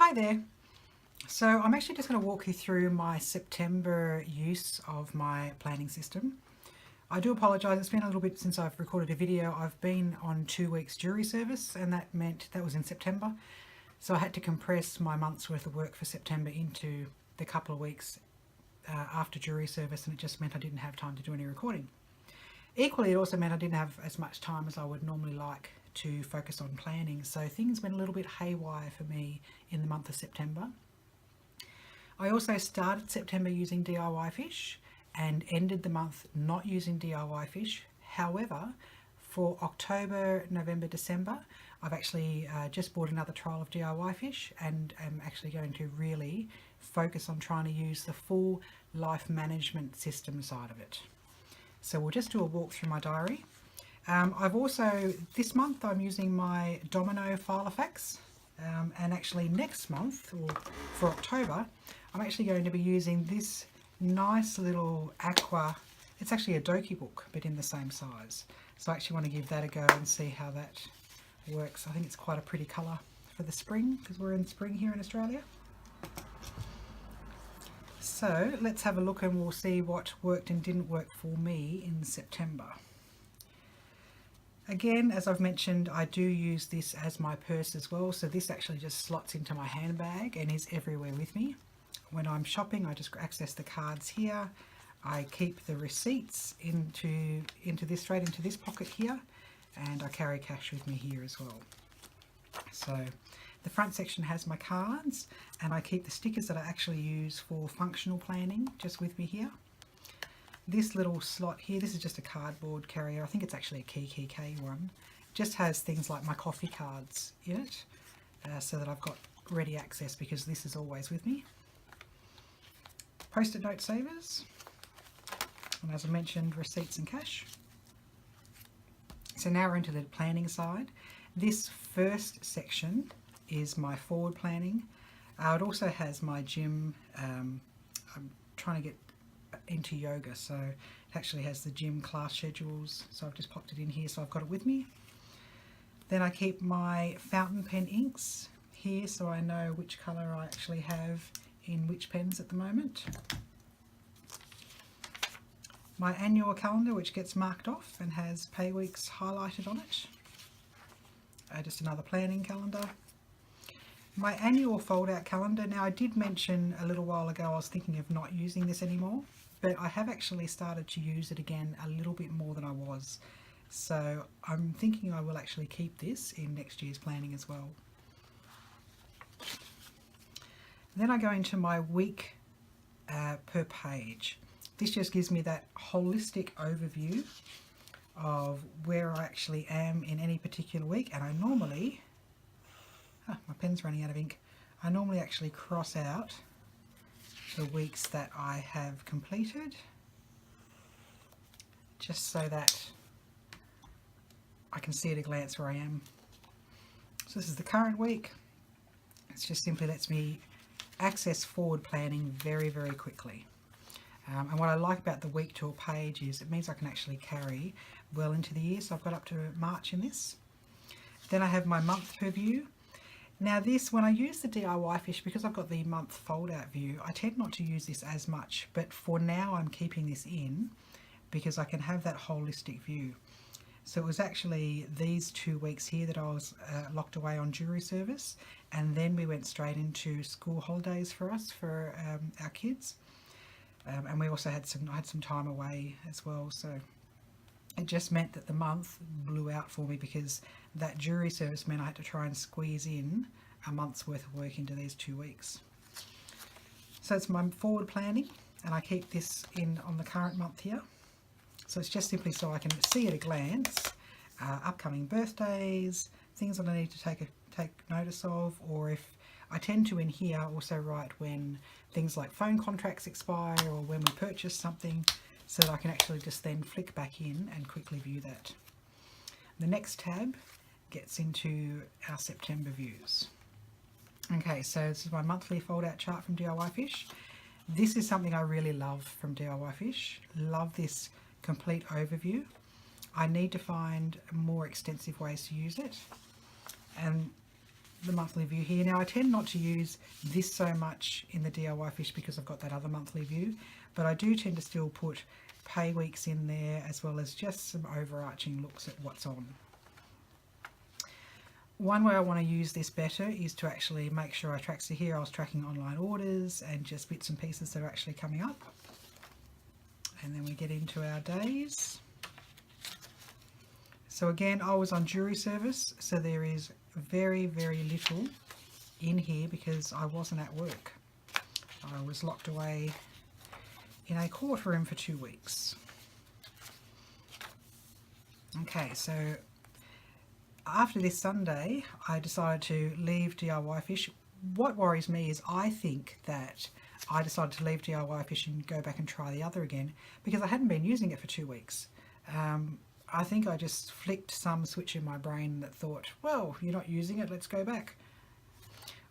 Hi there. So I'm actually just going to walk you through my September use of my planning system. I do apologise, it's been a little bit since I've recorded a video. I've been on 2 weeks jury service and that meant that was in September. So I had to compress my month's worth of work for September into the couple of weeks after jury service, and it just meant I didn't have time to do any recording. Equally, it also meant I didn't have as much time as I would normally like to focus on planning, so things went a little bit haywire for me in the month of September. I also started September using DIYFish and ended the month not using DIYFish. However, for October, November, December, I've actually just bought another trial of DIYFish and am actually going to really focus on trying to use the full life management system side of it. So we'll just do a walk through my diary. I've also, this month I'm using my Domino file effects, and actually next month, or for October, I'm actually going to be using this nice little aqua, it's actually a Doki book but in the same size. So I actually want to give that a go and see how that works. I think it's quite a pretty colour for the spring because we're in spring here in Australia. So let's have a look and we'll see what worked and didn't work for me in September. Again, as I've mentioned, I do use this as my purse as well, so this actually just slots into my handbag and is everywhere with me. When I'm shopping, I just access the cards here. I keep the receipts straight into this pocket here, and I carry cash with me here as well. So the front section has my cards, and I keep the stickers that I actually use for functional planning just with me here. This little slot here, this is just a cardboard carrier. I think it's actually a KKK one. Just has things like my coffee cards in it, so that I've got ready access because this is always with me. Post-it note savers, and as I mentioned, receipts and cash. So now we're into the planning side. This first section is my forward planning. It also has my gym. I'm trying to get into yoga, so it actually has the gym class schedules, so I've just popped it in here so I've got it with me. Then I keep my fountain pen inks here so I know which colour I actually have in which pens at the moment. My annual calendar, which gets marked off and has pay weeks highlighted on it. Just another planning calendar. My annual fold out calendar. Now I did mention a little while ago I was thinking of not using this anymore, but I have actually started to use it again a little bit more than I was. So I'm thinking I will actually keep this in next year's planning as well. Then I go into my week per page. This just gives me that holistic overview of where I actually am in any particular week, and I normally, my pen's running out of ink, I normally actually cross out the weeks that I have completed, just so that I can see at a glance where I am. So this is the current week. It just simply lets me access forward planning very, very quickly. And what I like about the week to a page is it means I can actually carry well into the year. So I've got up to March in this. Then I have my month per view. Now this, when I use the DIYFish, because I've got the month fold out view, I tend not to use this as much, but for now I'm keeping this in because I can have that holistic view. So it was actually these 2 weeks here that I was locked away on jury service, and then we went straight into school holidays for us, for our kids. And we also had I had some time away as well, so it just meant that the month blew out for me because that jury service meant I had to try and squeeze in a month's worth of work into these 2 weeks. So it's my forward planning, and I keep this in on the current month here. So it's just simply so I can see at a glance upcoming birthdays, things that I need to take notice of, or if I tend to in here also write when things like phone contracts expire or when we purchase something, so that I can actually just then flick back in and quickly view that. The next tab gets into our September views. Okay, so this is my monthly fold out chart from DIYFish. This is something I really love from DIYFish. Love this complete overview. I need to find more extensive ways to use it. And the monthly view here. Now I tend not to use this so much in the DIYFish because I've got that other monthly view, but I do tend to still put pay weeks in there as well as just some overarching looks at what's on. One way I want to use this better is to actually make sure I track. So here I was tracking online orders and just bits and pieces that are actually coming up. And then we get into our days. So again, I was on jury service, so there is very, very little in here because I wasn't at work. I was locked away in a courtroom for 2 weeks. Okay, so after this Sunday, I decided to leave DIYFish. What worries me is I think that I decided to leave DIYFish and go back and try the other again because I hadn't been using it for 2 weeks. I think I just flicked some switch in my brain that thought, well, you're not using it, let's go back.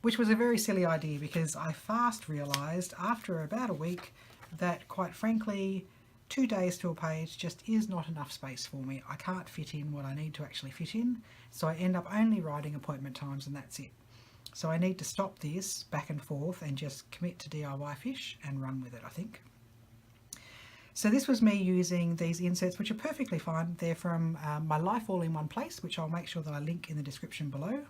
Which was a very silly idea because I fast realised after about a week that, quite frankly, 2 days to a page just is not enough space for me. I can't fit in what I need to actually fit in, so I end up only writing appointment times and that's it. So I need to stop this back and forth and just commit to DIYFish and run with it, I think. So this was me using these inserts, which are perfectly fine. They're from my Life All in One Place, which I'll make sure that I link in the description below.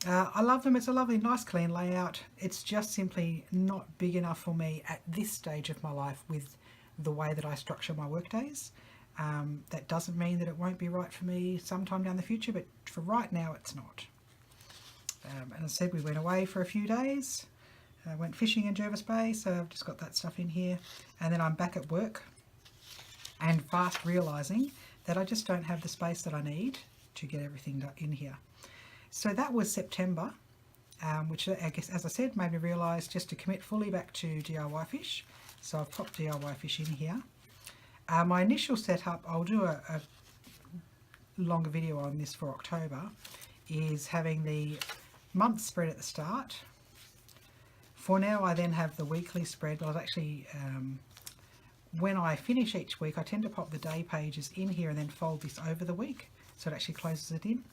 I love them. It's a lovely, nice, clean layout. It's just simply not big enough for me at this stage of my life with the way that I structure my work days. That doesn't mean that it won't be right for me sometime down the future, but for right now it's not. And as I said, we went away for a few days. I went fishing in Jervis Bay, so I've just got that stuff in here. And then I'm back at work and fast realising that I just don't have the space that I need to get everything in here. So that was September, which I guess, as I said, made me realise just to commit fully back to DIYFish. So I've popped DIYFish in here. My initial setup, I'll do a longer video on this for October, is having the month spread at the start. For now I then have the weekly spread, but I was actually, when I finish each week, I tend to pop the day pages in here and then fold this over the week, so it actually closes it in.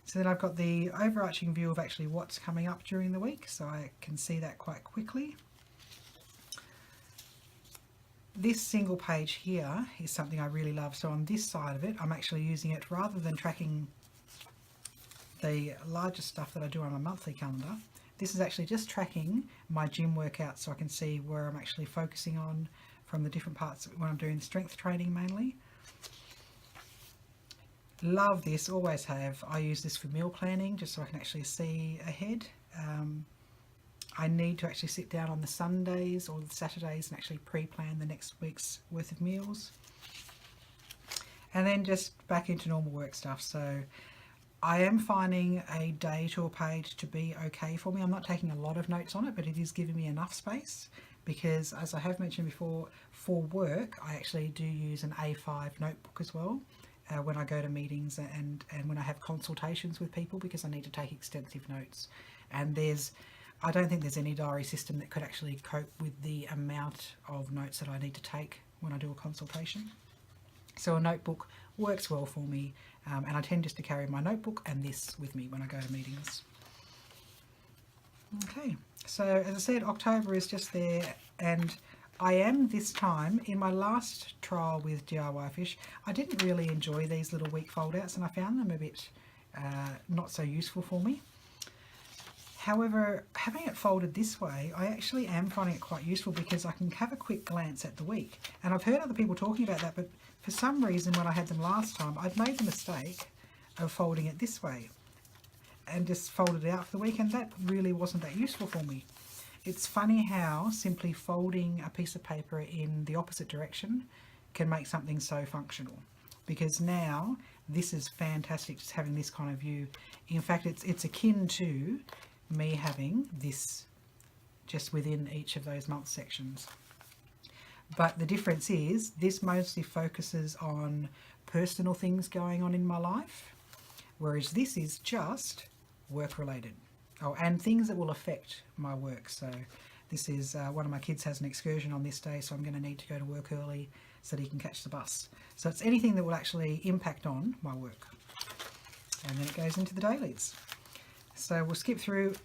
So then I've got the overarching view of actually what's coming up during the week, so I can see that quite quickly. This single page here is something I really love. So on this side of it, I'm actually using it rather than tracking the larger stuff that I do on my monthly calendar. This is actually just tracking my gym workouts, so I can see where I'm actually focusing on from the different parts when I'm doing strength training mainly. Love this, always have. I use this for meal planning just so I can actually see ahead. I need to actually sit down on the Sundays or the Saturdays and actually pre-plan the next week's worth of meals. And then just back into normal work stuff. So I am finding a day to a page to be okay for me. I'm not taking a lot of notes on it, but it is giving me enough space because, as I have mentioned before, for work I actually do use an A5 notebook as well when I go to meetings and when I have consultations with people, because I need to take extensive notes. And I don't think there's any diary system that could actually cope with the amount of notes that I need to take when I do a consultation. So a notebook works well for me, and I tend just to carry my notebook and this with me when I go to meetings. Okay, so as I said, October is just there, and I am this time, in my last trial with DIYFish, I didn't really enjoy these little week foldouts and I found them a bit not so useful for me. However, having it folded this way, I actually am finding it quite useful because I can have a quick glance at the week. And I've heard other people talking about that, but for some reason when I had them last time, I'd made the mistake of folding it this way and just folded it out for the week, and that really wasn't that useful for me. It's funny how simply folding a piece of paper in the opposite direction can make something so functional, because now this is fantastic, just having this kind of view. In fact, it's akin to me having this just within each of those month sections. But the difference is this mostly focuses on personal things going on in my life, whereas this is just work related. Oh, and things that will affect my work. So this is one of my kids has an excursion on this day, so I'm going to need to go to work early so that he can catch the bus. So it's anything that will actually impact on my work. And then it goes into the dailies. So we'll skip through.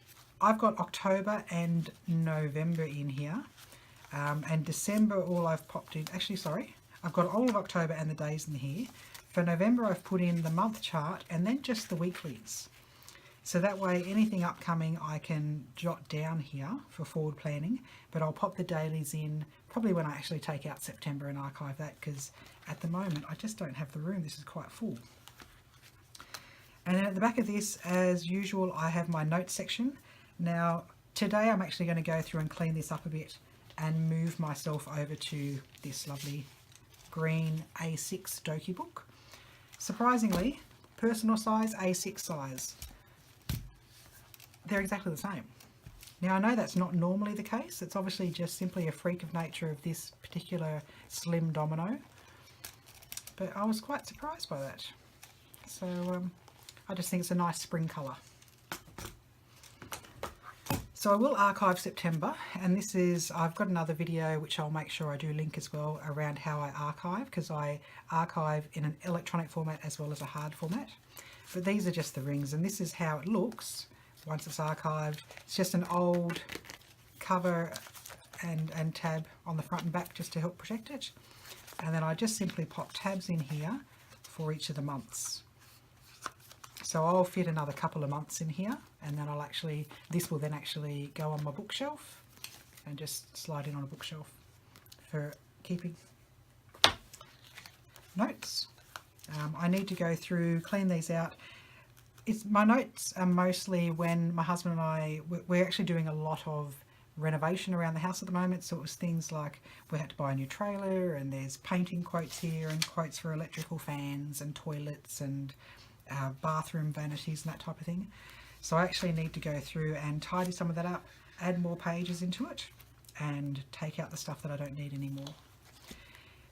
I've got October and November in here, and December all I've popped in, actually sorry, I've got all of October and the days in here. For November I've put in the month chart and then just the weeklies. So that way anything upcoming I can jot down here for forward planning, but I'll pop the dailies in probably when I actually take out September and archive that, because at the moment I just don't have the room. This is quite full. And then at the back of this, as usual, I have my notes section. Now today I'm actually going to go through and clean this up a bit and move myself over to this lovely green A6 Doki book. Surprisingly, personal size, A6 size. They're exactly the same. Now I know that's not normally the case. It's obviously just simply a freak of nature of this particular slim domino. But I was quite surprised by that. So I just think it's a nice spring colour. So I will archive September, and this is, I've got another video which I'll make sure I do link as well around how I archive, because I archive in an electronic format as well as a hard format. But these are just the rings, and this is how it looks once it's archived. It's just an old cover and tab on the front and back just to help protect it. And then I just simply pop tabs in here for each of the months. So I'll fit another couple of months in here, and then this will then actually go on my bookshelf and just slide in on a bookshelf for keeping notes. I need to go through, clean these out. My notes are mostly when my husband and I, we're actually doing a lot of renovation around the house at the moment. So it was things like we had to buy a new trailer, and there's painting quotes here and quotes for electrical fans and toilets and bathroom vanities and that type of thing. So I actually need to go through and tidy some of that up, add more pages into it, and take out the stuff that I don't need anymore.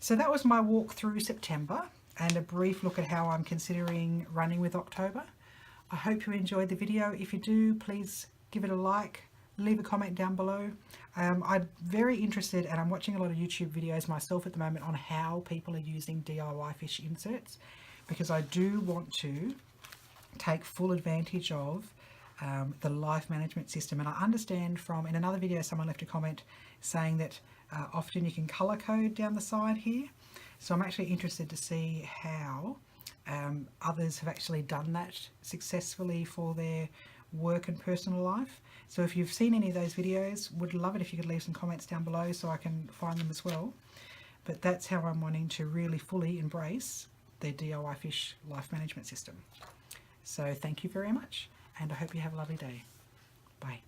So that was my walk through September and a brief look at how I'm considering running with October. I hope you enjoyed the video. If you do, please give it a like, leave a comment down below. I'm very interested, and I'm watching a lot of YouTube videos myself at the moment on how people are using DIYFish inserts, because I do want to take full advantage of the life management system. And I understand from, in another video, someone left a comment saying that often you can color code down the side here. So I'm actually interested to see how others have actually done that successfully for their work and personal life. So if you've seen any of those videos, would love it if you could leave some comments down below so I can find them as well. But that's how I'm wanting to really fully embrace the DIYFish life management system. So thank you very much, and I hope you have a lovely day. Bye.